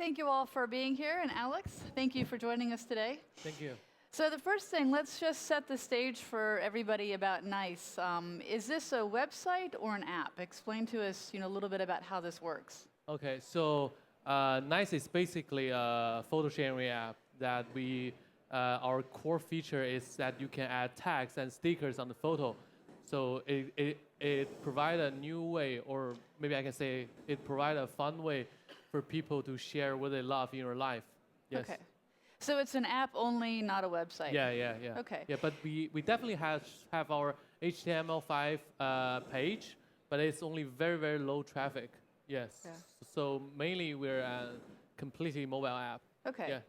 Thank you all for being here. And Alex, thank you for joining us today. Thank you. So the first thing, let's just set the stage for everybody about NICE. Is this a website or an app? Explain to us a little bit about how this works. Okay, so NICE is basically a photo sharing app that our core feature is that you can add tags and stickers on the photo. So it provides a new way, or maybe I can say it provides a fun way for people to share what they love in your life. Yes. Okay. So it's an app only, not a website. Yeah. Okay. Yeah, but we definitely have our HTML5 page, but it's only very, very low traffic. Yes. Yeah. So mainly we're a completely mobile app. Okay. Yeah.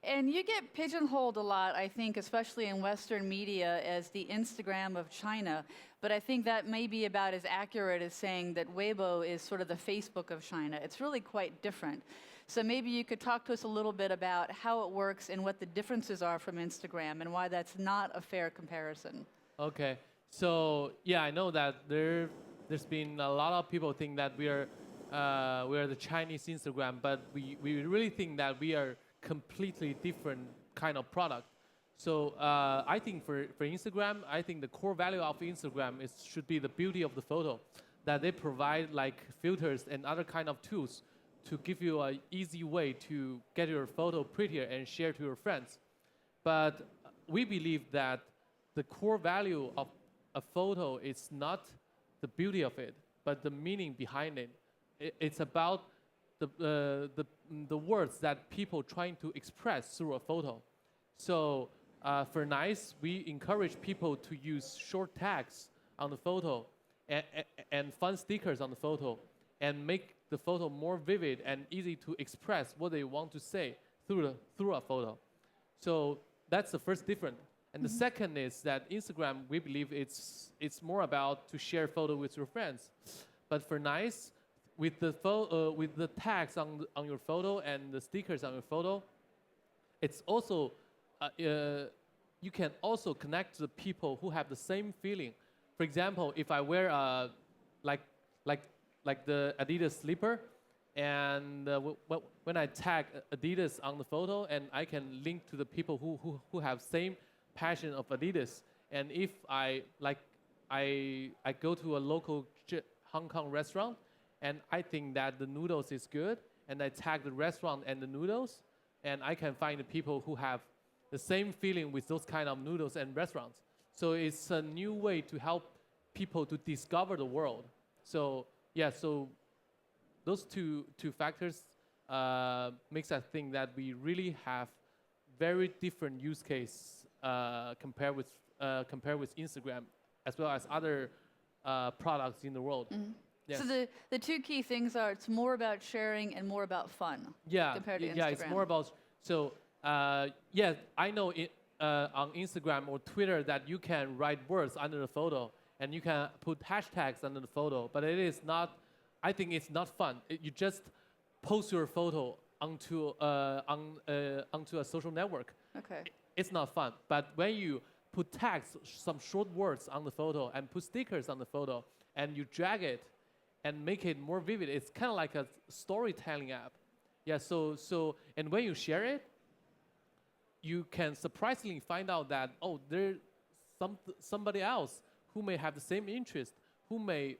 And you get pigeonholed a lot, I think, especially in Western media, as the Instagram of China. But I think that may be about as accurate as saying that Weibo is sort of the Facebook of China. It's really quite different. So maybe you could talk to us a little bit about how it works and what the differences are from Instagram and why that's not a fair comparison. Okay. So yeah, I know that there's been a lot of people think that we are the Chinese Instagram, but we really think that we are completely different kind of product. So I think for Instagram, I think the core value of Instagram should be the beauty of the photo, that they provide like filters and other kind of tools to give you an easy way to get your photo prettier and share to your friends. But we believe that the core value of a photo is not the beauty of it, but the meaning behind it. It's about the words that people trying to express through a photo. So for NICE, we encourage people to use short tags on the photo and fun stickers on the photo and make the photo more vivid and easy to express what they want to say through a photo. So that's the first difference. And the second is that Instagram, we believe it's more about to share photo with your friends. But for NICE, with the tags on your photo and the stickers on your photo, it's also you can also connect to the people who have the same feeling. For example, if I wear like the Adidas slipper, and when I tag Adidas on the photo, and I can link to the people who have same passion of Adidas, and if I go to a local Hong Kong restaurant, and I think that the noodles is good, and I tag the restaurant and the noodles, and I can find the people who have the same feeling with those kind of noodles and restaurants. So it's a new way to help people to discover the world. So yeah, so those two factors makes us think that we really have very different use case compared with Instagram, as well as other products in the world. Mm-hmm. Yes. So the two key things are it's more about sharing and more about fun. Yeah, compared to Instagram. yeah, it's more about yeah. I know on Instagram or Twitter that you can write words under the photo and you can put hashtags under the photo, but it is not. I think it's not fun. You just post your photo onto a social network. Okay. It's not fun. But when you put tags, some short words on the photo, and put stickers on the photo, and you drag it and make it more vivid, it's kind of like a storytelling app. Yeah. So and when you share it, you can surprisingly find out that there's somebody else who may have the same interest, who may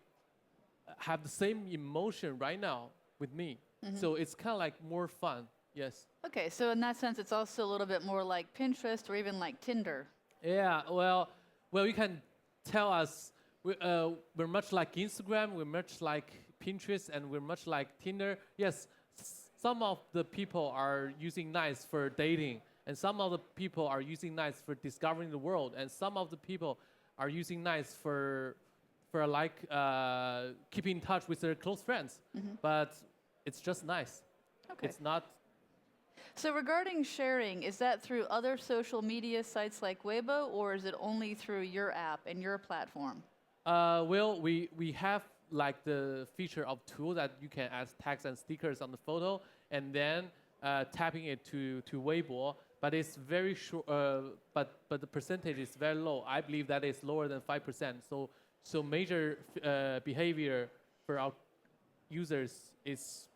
have the same emotion right now with me. Mm-hmm. So it's kind of like more fun. Yes. Okay, so in that sense, it's also a little bit more like Pinterest or even like Tinder. Yeah. Well, you can tell us we're much like Instagram, we're much like Pinterest, and we're much like Tinder. Yes, some of the people are using NICE for dating, and some of the people are using NICE for discovering the world, and some of the people are using NICE for like keeping in touch with their close friends. Mm-hmm. But it's just NICE. Okay. It's not. So regarding sharing, is that through other social media sites like Weibo, or is it only through your app and your platform? Well, we have like the feature of tool that you can add tags and stickers on the photo, and then tapping it to Weibo. But it's very short. But the percentage is very low. I believe that is lower than 5%. So major behavior for our users is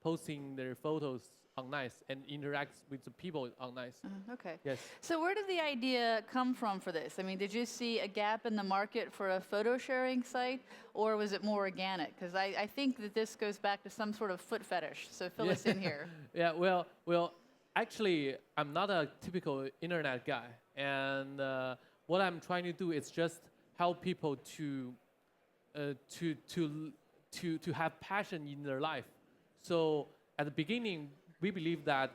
posting their photos on Nice and interacts with the people on Nice. Okay. Yes. So where did the idea come from for this? I mean, did you see a gap in the market for a photo sharing site, or was it more organic? Because I think that this goes back to some sort of foot fetish. So fill us in here. Yeah, well, actually, I'm not a typical internet guy, and what I'm trying to do is just help people to have passion in their life. So at the beginning, we believe that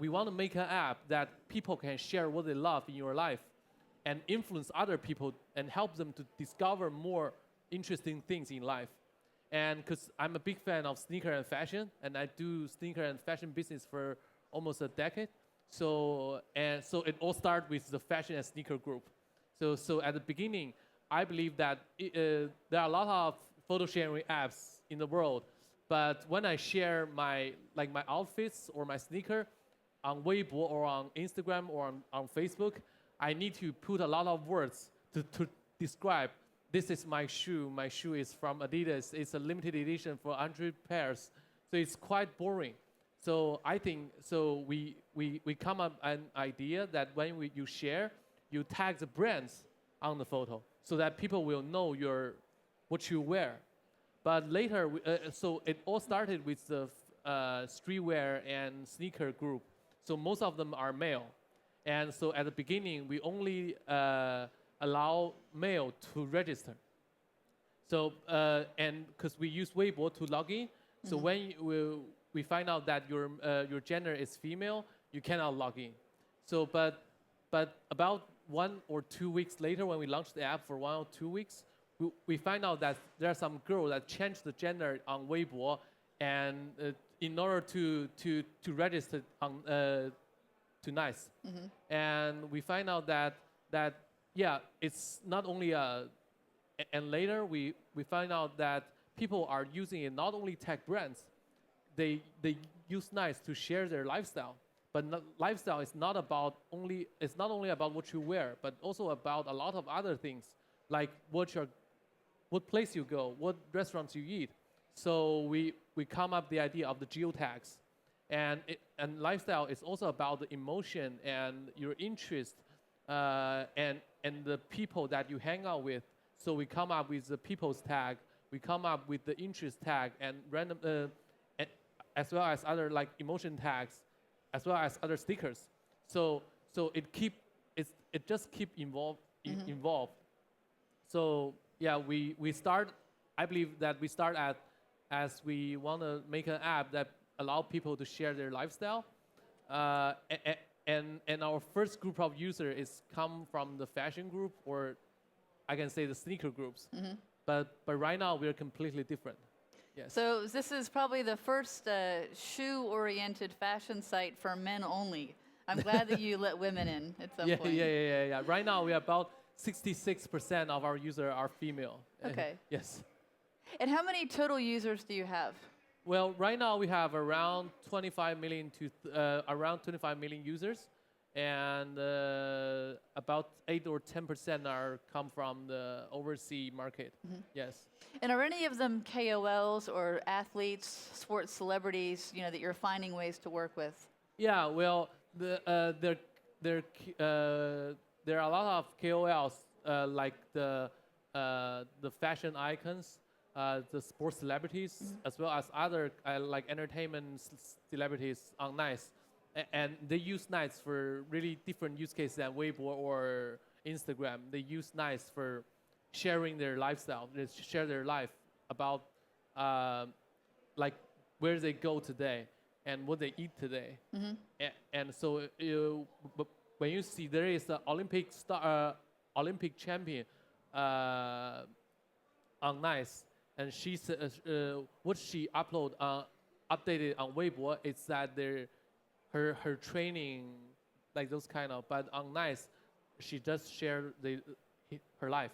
we want to make an app that people can share what they love in your life, and influence other people and help them to discover more interesting things in life. And because I'm a big fan of sneaker and fashion, and I do sneaker and fashion business for almost a decade. So it all started with the fashion and sneaker group. So at the beginning, I believe that there are a lot of photo sharing apps in the world, but when I share my outfits or my sneaker on Weibo or on Instagram or on Facebook, I need to put a lot of words to describe. This is my shoe. My shoe is from Adidas. It's a limited edition for 100 pairs. So it's quite boring. So I think we come up an idea that when you share, you tag the brands on the photo so that people will know what you wear. But later, so it all started with the streetwear and sneaker group. So most of them are male. And so at the beginning, we only allow male to register. So, and because we use Weibo to log in, so when we find out that your gender is female, you cannot log in. So, but about 1 or 2 weeks later, when we launched the app for 1 or 2 weeks, we find out that there are some girls that changed the gender on Weibo, and in order to register on to Nice, and we find out that yeah, it's not only and later we find out that people are using it not only tech brands, they use Nice to share their lifestyle. But lifestyle is not only about what you wear, but also about a lot of other things, like what place you go, what restaurants you eat. So we come up the idea of the geotags, and lifestyle is also about the emotion and your interest, and the people that you hang out with. So we come up with the people's tag, we come up with the interest tag, and random, as well as other like emotion tags, as well as other stickers. So it just keep involved. So yeah, we start. I believe that we start as we want to make an app that allow people to share their lifestyle, and our first group of users is come from the fashion group, or I can say the sneaker groups. But right now we're completely different. Yes. So this is probably the first shoe-oriented fashion site for men only. I'm glad that you let women in at some point. Yeah. Right now we are about 66% of our users are female. Okay. Yes. And how many total users do you have? Well, right now we have around 25 million users, and about 8 or 10% are come from the overseas market. Yes. And are any of them KOLs or athletes, sports celebrities, that you're finding ways to work with? Yeah, well, there are a lot of KOLs like the fashion icons, the sports celebrities, as well as other like entertainment celebrities on Nice, and they use Nice for really different use cases than Weibo or Instagram. They use Nice for sharing their lifestyle. They share their life about like where they go today and what they eat today. And so when you see there is an Olympic champion on Nice, and she what she updated on Weibo is that her training, like those kind of, but on Nice, she just shared her life.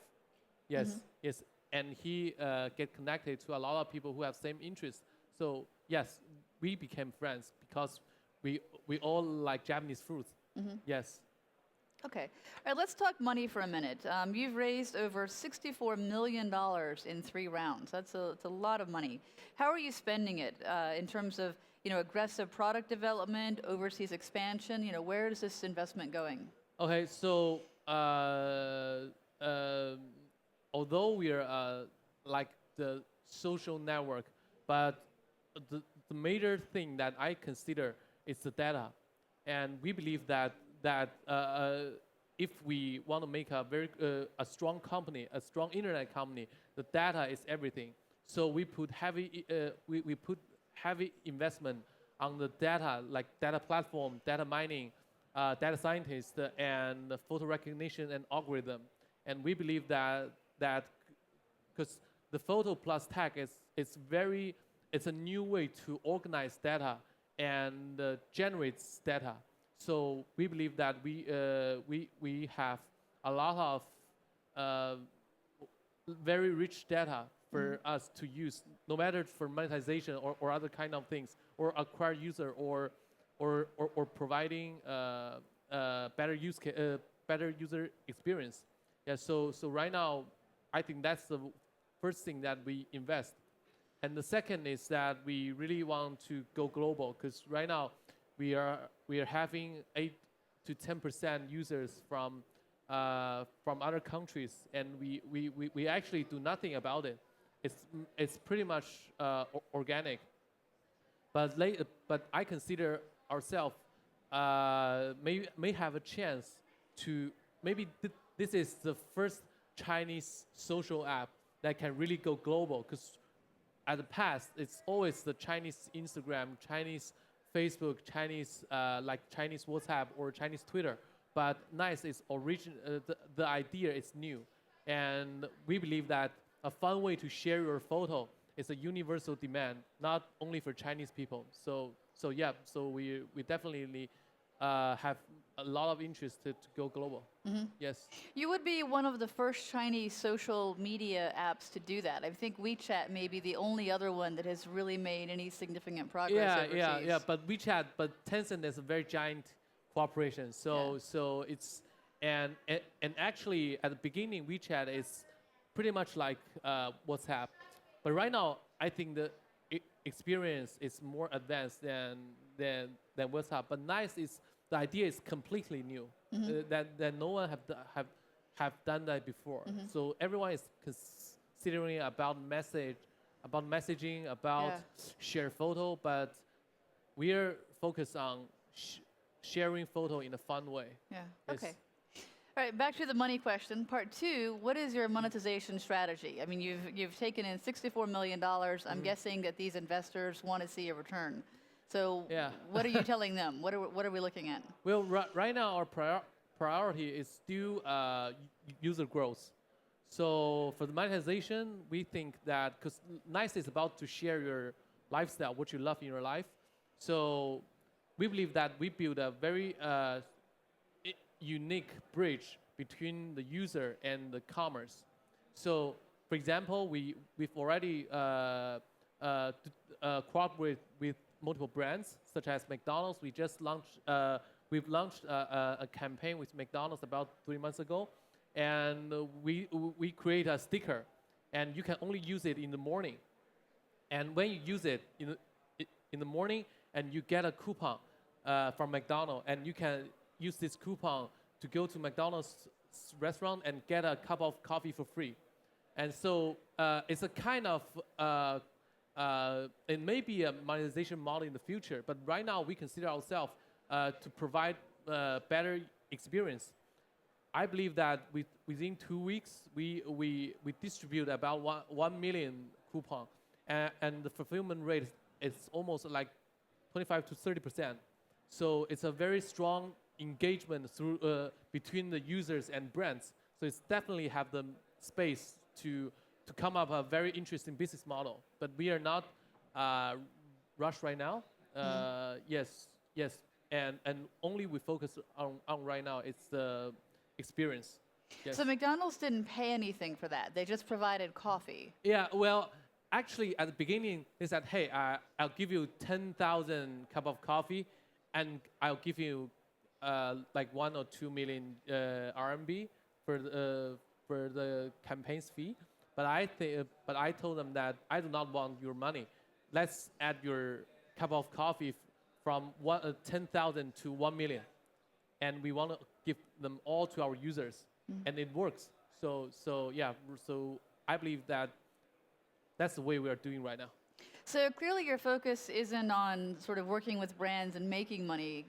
Yes, yes, and he get connected to a lot of people who have same interests. So yes, we became friends because we all like Japanese fruits. Yes. Okay. All right, let's talk money for a minute. You've raised over $64 million in 3 rounds. It's a lot of money. How are you spending it in terms of, aggressive product development, overseas expansion? Where is this investment going? Okay, so uh, although we are like the social network, but the major thing that I consider is the data, and we believe that if we want to make a very a strong company, a strong internet company, the data is everything. So we put we put heavy investment on the data, like data platform, data mining, data scientists, and the photo recognition and algorithm. And we believe that because the photo plus tag is very it's a new way to organize data and generates data. So we believe that we have a lot of uh, very rich data for us to use, no matter for monetization or other kind of things, or acquire user or providing better user experience. Yeah. So right now, I think that's the first thing that we invest. And the second is that we really want to go global because right now we are having 8 to 10% users from other countries, and we actually do nothing about it. It's pretty much organic. But I consider ourselves may have a chance to maybe this is the first Chinese social app that can really go global because at the past, it's always the Chinese Instagram, Chinese Facebook, Chinese like Chinese WhatsApp or Chinese Twitter. But Nice is the idea is new, and we believe that a fun way to share your photo is a universal demand, not only for Chinese people. So yeah, so we definitely have a lot of interest to go global. Yes. You would be one of the first Chinese social media apps to do that. I think WeChat may be the only other one that has really made any significant progress overseas. Yeah. But WeChat, but Tencent is a very giant cooperation. So it's and actually at the beginning WeChat is pretty much like WhatsApp, but right now I think the experience is more advanced than WhatsApp. But Nice is the idea is completely new that no one have done that before. So everyone is considering about messaging, about share photo, but we are focused on sharing photo in a fun way. Yeah. Yes. Okay. All right. Back to the money question. Part two. What is your monetization strategy? I mean, you've taken in $64 million. I'm guessing that these investors want to see a return. So what are you telling them? What are we looking at? Well, right now our priority is still user growth. So for the monetization, we think that because Nice is about to share your lifestyle, what you love in your life. So we believe that we build a very unique bridge between the user and the commerce. So for example, we've already cooperate with multiple brands such as McDonald's. We've launched a campaign with McDonald's about 3 months ago, and we create a sticker, and you can only use it in the morning. And when you use it in the morning, and you get a coupon from McDonald's, and you can use this coupon to go to McDonald's restaurant and get a cup of coffee for free. And so it's a kind of it may be a monetization model in the future, but right now we consider ourselves to provide better experience. I believe that within 2 weeks we distribute about 1 million coupon, and the fulfillment rate is almost like 25 to 30%. So it's a very strong engagement through between the users and brands. So it's definitely have the space to come up a very interesting business model. But we are not rushed right now. Yes, and only we focus on right now. It's the experience. Yes. So McDonald's didn't pay anything for that. They just provided coffee. Yeah, well, actually, at the beginning, they said, hey, I'll give you 10,000 cup of coffee, and I'll give you like 1 or 2 million RMB for the campaign's fee. But I told them that I do not want your money. Let's add your cup of coffee from 10,000 to 1 million, and we want to give them all to our users, and it works. So yeah, so I believe that that's the way we are doing right now. So clearly your focus isn't on sort of working with brands and making money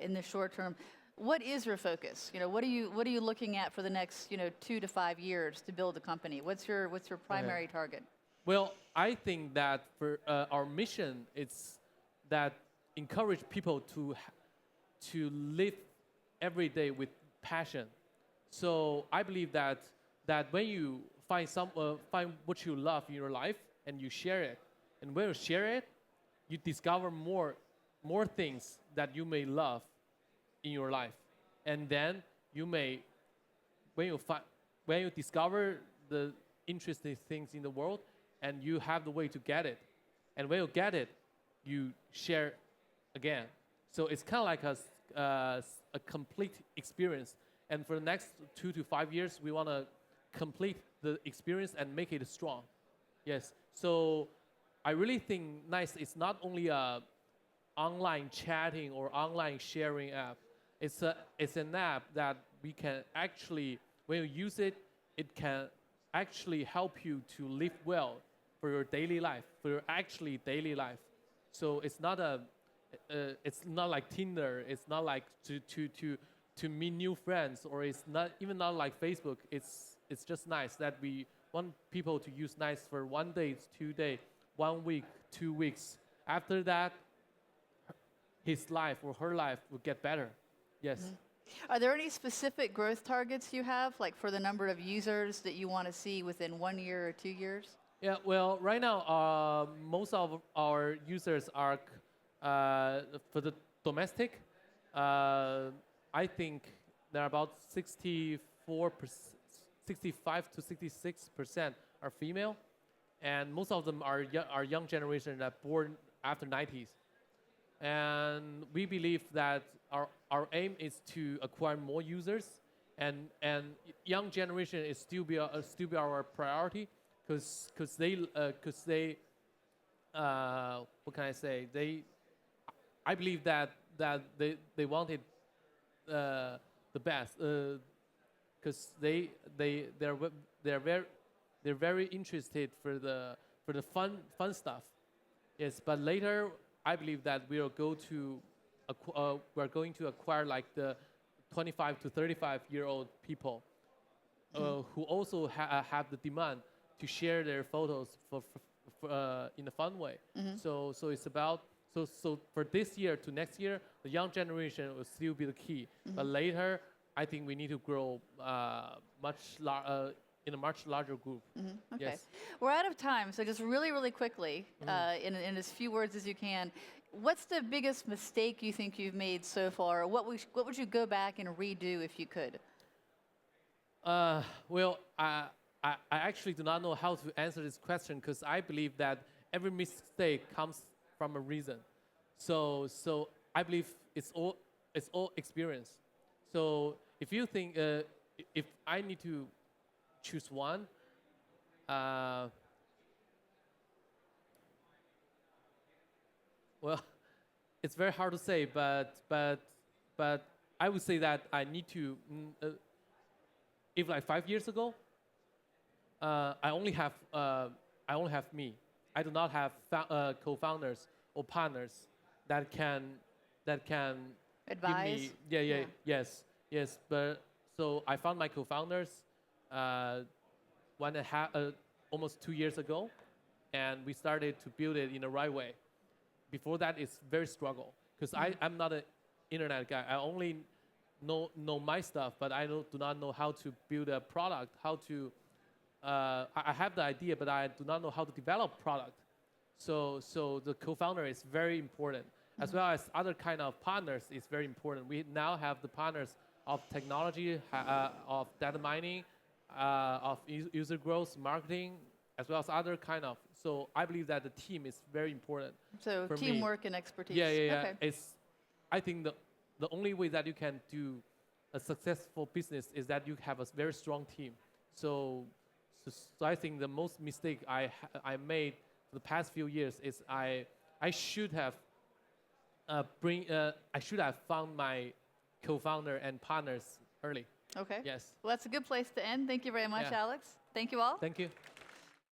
in the short term. What is your focus? What are you looking at for the next 2 to 5 years to build a company? What's your primary target? Well, I think that for our mission, it's that encourage people to live every day with passion. So I believe that when you find what you love in your life and you share it, and when you share it, you discover more things that you may love in your life, and then you may when you discover the interesting things in the world, and you have the way to get it, and when you get it, you share again. So it's kind of like a complete experience. And for the next 2 to 5 years, we want to complete the experience and make it strong. Yes. So I really think Nice is not only a online chatting or online sharing app. It's an app that we can actually, when you use it, it can actually help you to live well for your daily life, for your actually daily life. So it's not like Tinder. It's not like to meet new friends, or it's not even not like Facebook. It's just Nice that we want people to use Nice for 1 day, 2 days, 1 week, 2 weeks. After that, his life or her life will get better. Yes. Are there any specific growth targets you have, like for the number of users that you want to see within 1 year or 2 years? Yeah, well, right now, most of our users are for the domestic. I think they're about 65 to 66% are female, and most of them are young generation that born after 90s. And we believe that our aim is to acquire more users, and young generation is still be our priority, because they what can I say, I believe that they wanted the best, because they're very interested for the fun stuff. Yes, but later I believe that we are going to acquire like the 25 to 35-year-old people who also have the demand to share their photos in a fun way. So it's about so for this year to next year, the young generation will still be the key. But later, I think we need to grow in a much larger group. Okay. Yes. We're out of time, so just really quickly, in as few words as you can, what's the biggest mistake you think you've made so far? Or what would you go back and redo if you could? Well, I actually do not know how to answer this question, because I believe that every mistake comes from a reason. So I believe it's all experience. So if you think if I need to choose one, well, it's very hard to say, but I would say that I need to. If like 5 years ago, I only have me. I do not have co-founders or partners that can Advise? give me. Yes. But so I found my co-founders 1.5 almost 2 years ago, and we started to build it in the right way. Before that, it's very struggle, because I'm not an internet guy. I only know my stuff, but I do not know how to build a product, how to I have the idea, but I do not know how to develop product. So the co-founder is very important, as well as other kind of partners is very important. We now have the partners of technology, of data mining, of user growth, marketing, as well as other kind of. So I believe that the team is very important. So for teamwork me. and expertise. Yeah. Okay. I think the only way that you can do a successful business is that you have a very strong team. So, so I think the most mistake I made for the past few years is I should have I should have found my co-founder and partners early. Okay. Yes. Well, that's a good place to end. Thank you very much, Yeah. Alex. Thank you all. Thank you.